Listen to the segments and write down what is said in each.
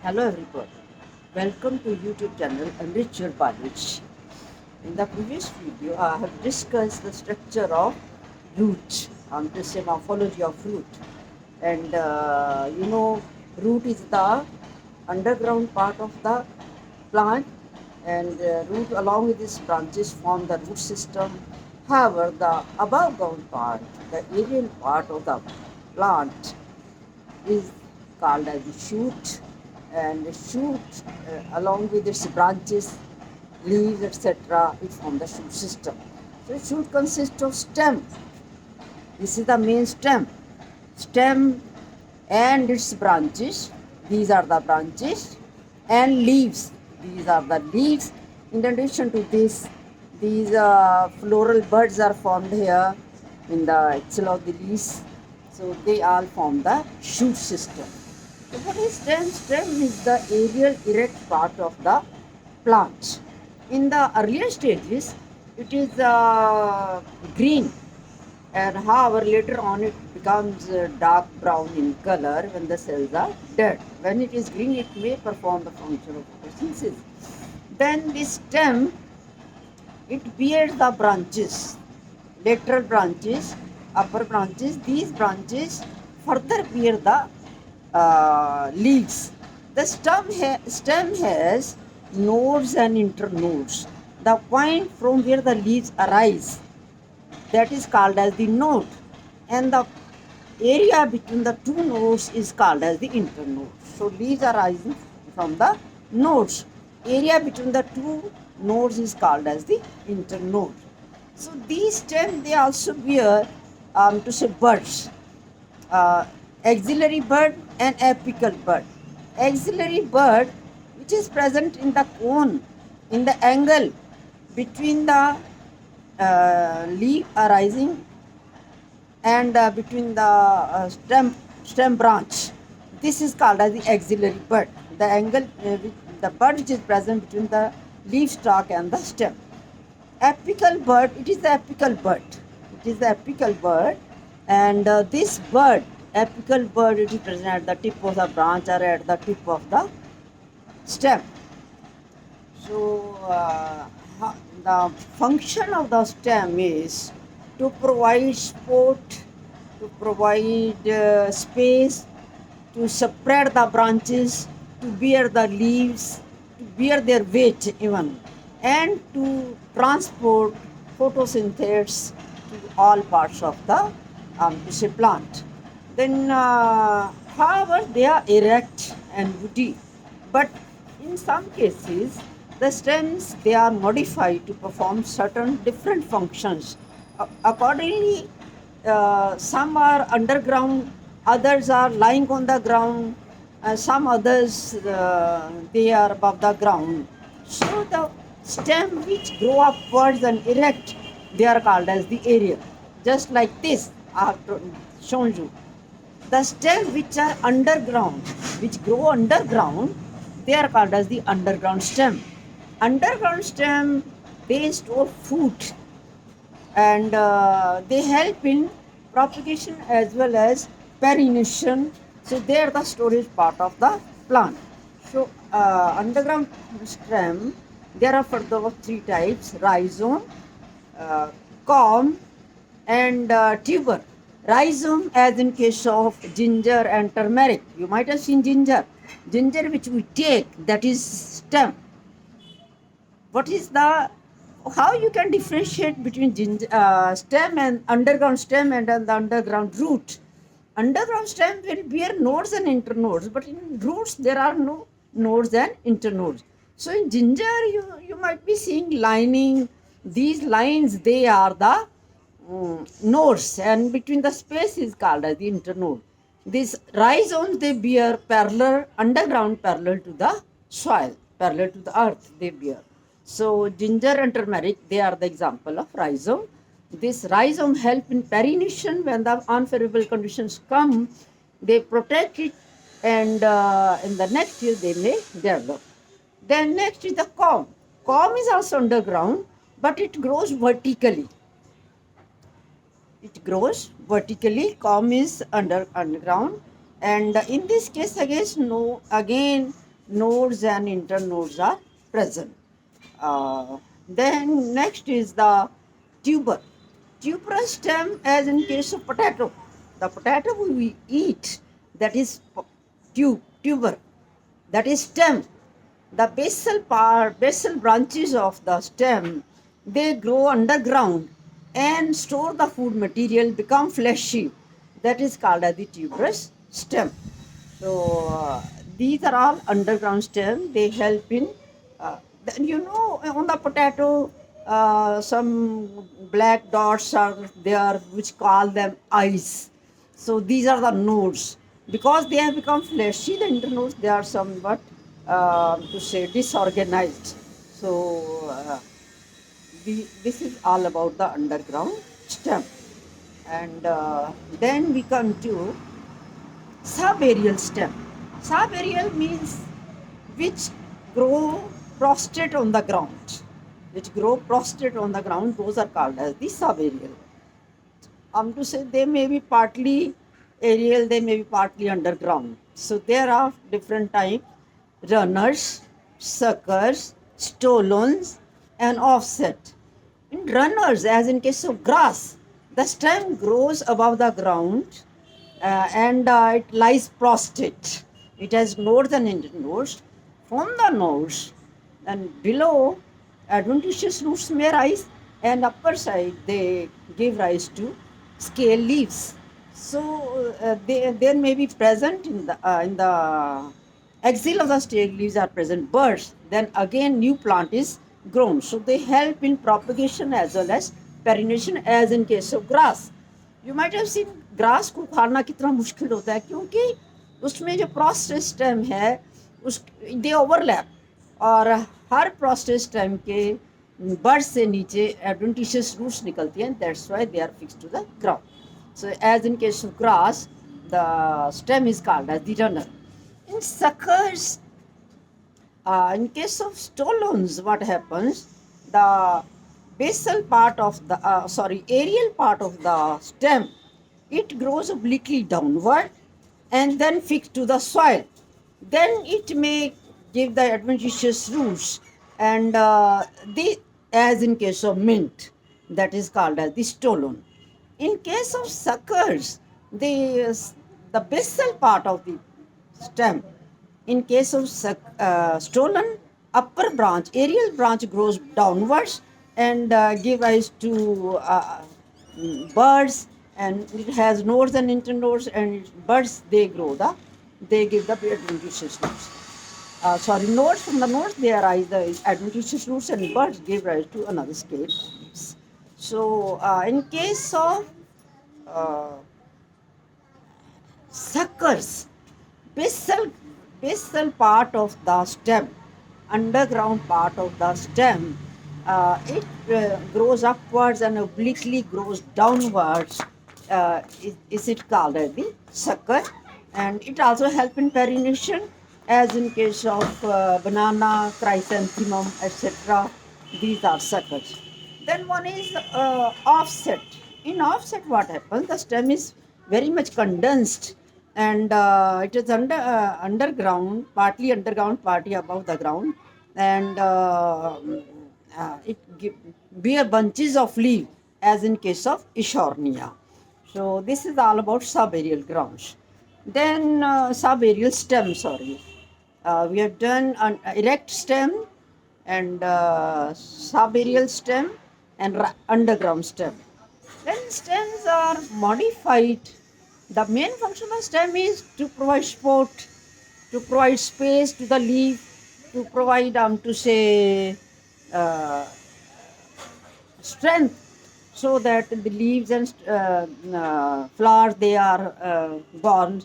Hello everyone, welcome to YouTube channel Enrich Your Knowledge. In the previous video, I have discussed the structure of root, this is morphology of root. And root is the underground part of the plant, and root along with its branches form the root system. However, the above ground part, the aerial part of the plant, is called as the shoot, and the shoot along with its branches, leaves, etc., it forms the shoot system. So shoot consists of stem. This is the main stem and its branches. These are the branches, and leaves. These are the leaves. In addition to this, these floral buds are formed here in the axil of the leaves. So they all form the shoot system. So what is stem? Stem is the aerial erect part of the plant. In the earlier stages, it is green, and however later on it becomes dark brown in color when the cells are dead. When it is green, it may perform the function of photosynthesis. Then this stem, it bears the branches, lateral branches, upper branches. These branches further bear the leaves. The stem has nodes and internodes. The point from where the leaves arise, that is called as the node, and the area between the two nodes is called as the internode. So leaves are rising from the nodes. Area between the two nodes is called as the internode. So these stems, they also bear to say buds, uh, axillary bud and apical bud. Axillary bud, which is present in the cone, in the angle between the leaf arising and between the stem branch. This is called as the axillary bud. The angle, the bud which is present between the leaf stalk and the stem. Apical bud, it is the apical bud. It is the apical bud, and this bud, apical bud, it is present at the tip of the branch or at the tip of the stem. So the function of the stem is to provide support, to provide space, to spread the branches, to bear the leaves, to bear their weight even, and to transport photosynthesis to all parts of the plant. Then, however, they are erect and woody, but in some cases, the stems, they are modified to perform certain different functions. Accordingly, some are underground, others are lying on the ground, some others they are above the ground. So the stem which grow upwards and erect, they are called as the aerial. Just like this, I have shown you. The stems which are underground, which grow underground, they are called as the underground stem. Underground stem, they store food, and they help in propagation as well as pollination. So they are the storage part of the plant. So underground stem, there are further three types: rhizome, uh, corm, and tuber. Rhizome, as in case of ginger and turmeric. You might have seen ginger. Ginger which we take, that is stem. What is the, how you can differentiate between stem and underground stem and the underground root? Underground stem will bear nodes and internodes, but in roots there are no nodes and internodes. So in ginger, you might be seeing lining. These lines, they are the nodes, and between the space is called as the internode. These rhizomes, they bear parallel, underground parallel to the soil, parallel to the earth they bear. So ginger and turmeric, they are the example of rhizome. This rhizome help in pollination. When the unfavorable conditions come, they protect it, and in the next year they may develop. Then next is the corm. Corm is also underground, but it grows vertically. It grows vertically. Corm is underground, and in this case, again, nodes and internodes are present. Then next is the tuber. Tuberous stem, as in case of potato. The potato we eat, that is tuber, that is stem. The basal branches of the stem, they grow underground and store the food material, become fleshy. That is called as the tuberous stem. So these are all underground stem. They help in, on the potato, some black dots are there, which call them eyes. So these are the nodes. Because they have become fleshy, the internodes, they are somewhat, to say, disorganized. So this is all about the underground stem. And then we come to subaerial stem. Subaerial means which grow prostrate on the ground. Which grow prostrate on the ground, those are called as the subaerial. To say they may be partly aerial, they may be partly underground. So there are different types: runners, suckers, stolons, and offset. In runners, as in case of grass, the stem grows above the ground, and it lies prostrate. It has nodes and internodes. From the nodes and below, adventitious roots may rise, and upper side they give rise to scale leaves. So there may be present in the axil of the scale leaves are present birds. Then again new plant is grown. So they help in propagation as well as pollination, as in case of grass. You might have seen grass को उखाड़ना कितना मुश्किल होता है, क्योंकि उसमें जो prostate stem है उस दे ओवरलैप, और हर प्रोस्टेट स्टेम के बर्ड से नीचे एडवेंटिशियस रूट्स निकलती हैं. That's why they are fixed to the ground. So as in case of grass the stem is called as the runner. In suckers, in case of stolons, what happens? The basal part of the aerial part of the stem, it grows obliquely downward and then fixed to the soil. Then it may give the adventitious roots, and as in case of mint, that is called as the stolon. In case of suckers, the basal part of the stem, in case of stolon, upper branch, aerial branch grows downwards and give rise to birds, and it has nodes and internodes, and birds they give the adventitious roots. Nodes, from the nodes they arise the adventitious roots, and birds give rise to another scale leaves. So in case of suckers, basal part of the stem, underground part of the stem, it grows upwards and obliquely grows downwards. Is it called as the sucker? And it also helps in pollination, as in case of banana, chrysanthemum, etc. These are suckers. Then one is offset. In offset, what happens? The stem is very much condensed, and it is underground, partly above the ground, and it bear bunches of leaves, as in case of Ishornia. So this is all about subaerial grounds. Then subaerial stem, we have done an erect stem, and subaerial stem, and underground stem. Then stems are modified. The main function of stem is to provide support, to provide space to the leaf, to provide strength, so that the leaves and flowers, they are borne,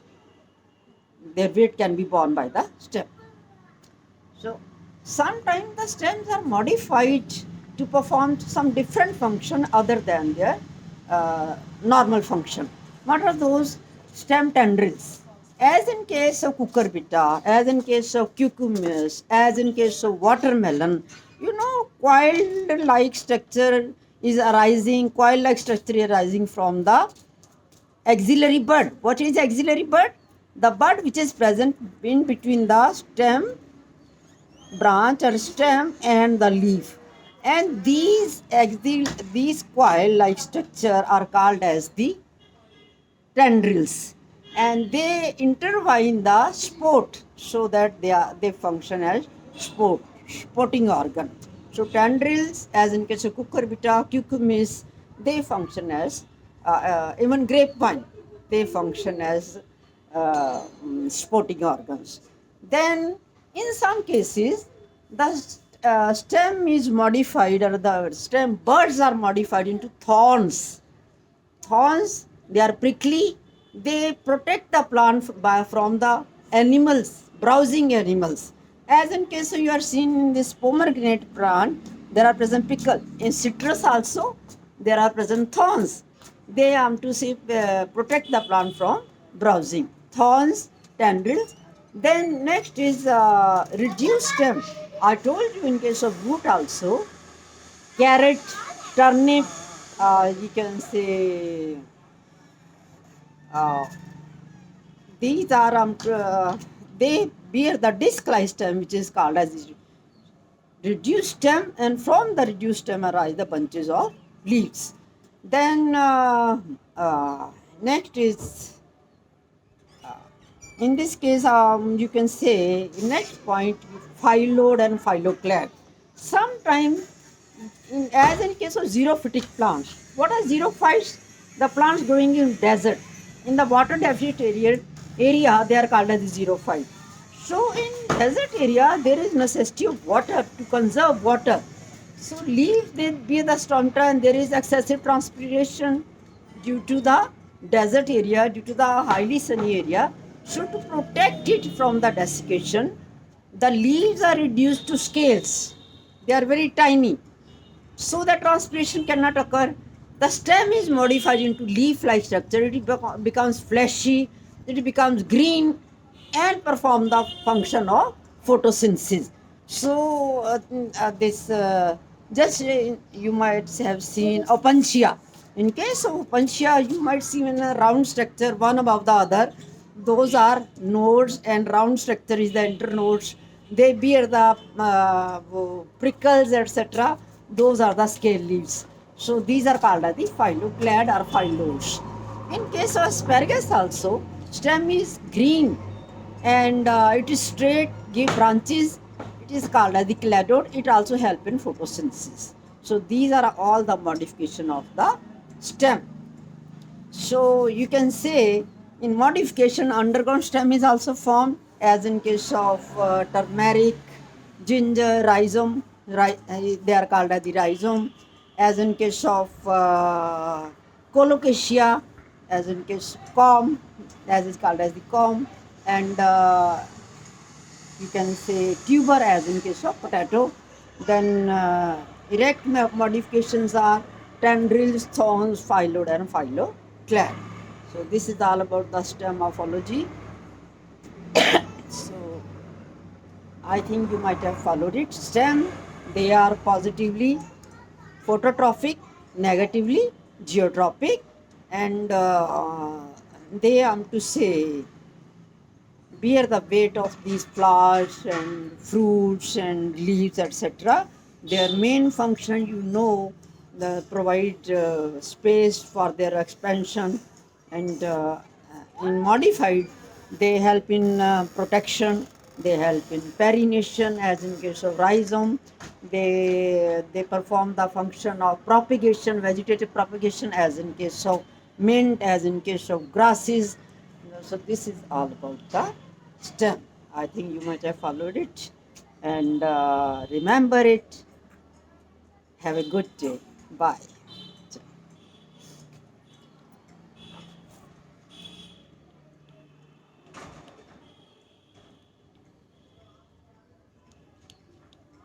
their weight can be borne by the stem. So sometimes the stems are modified to perform some different function other than their normal function. What are those? Stem tendrils. As in case of cucurbita, as in case of cucumbers, as in case of watermelon, coil-like structure is arising from the axillary bud. What is axillary bud? The bud which is present in between the stem branch or stem and the leaf. And these coil-like structure are called as the tendrils, and they intertwine the sport so that they function as sporting organ. So tendrils, as in case of cucurbita, cucumis, they function as even grapevine, they function as sporting organs. Then, in some cases, the stem is modified, or the stem buds are modified into thorns. Thorns, they are prickly. They protect the plant from the animals, browsing animals. As in case you are seeing in this pomegranate plant, there are present pickle. In citrus also, there are present thorns. They have to say, protect the plant from browsing. Thorns, tendrils. Then next is reduced stem. I told you in case of root also, carrot, turnip, you can say uh, these are they bear the disc-like stem, which is called as reduced stem, and from the reduced stem arise the bunches of leaves. Then next is in this case, you can say next point, phylloid and phyloclad. Sometimes, as in case of xerophytic plants, what are xerophytes? The plants growing in desert. In the water deficit area they are called as xerophyte. So in desert area, there is necessity of water to conserve water. So leaves they bear the stomata, and there is excessive transpiration due to the desert area, due to the highly sunny area. So to protect it from the desiccation, the leaves are reduced to scales. They are very tiny, so the transpiration cannot occur. The stem is modified into leaf-like structure. It becomes fleshy, it becomes green, and perform the function of photosynthesis. So this just you might have seen opuntia. In case of opuntia, you might see in a round structure, one above the other. Those are nodes, and round structure is the internodes. They bear the prickles, etc. Those are the scale leaves. So these are called as the phylloclad or phyllodes. In case of asparagus also, stem is green, and it is straight, give branches. It is called as the cladode. It also help in photosynthesis. So these are all the modification of the stem. So you can say in modification, underground stem is also formed, as in case of turmeric, ginger, rhizome. They are called as the rhizome. As in case of colocasia, as in case of corm, as is called as the corm, and you can say tuber, as in case of potato. Then erect modifications are tendrils, thorns, phylloid, and phyloclad. So this is all about the stem morphology. So I think you might have followed it. Stem, they are positively phototrophic, negatively geotropic, and they am to say bear the weight of these flowers and fruits and leaves, etc. Their main function, the provide space for their expansion, and in modified, they help in protection. They help in perennation, as in case of rhizome. They perform the function of propagation, vegetative propagation, as in case of mint, as in case of grasses. So this is all about the stem. I think you might have followed it, and remember it. Have a good day. Bye.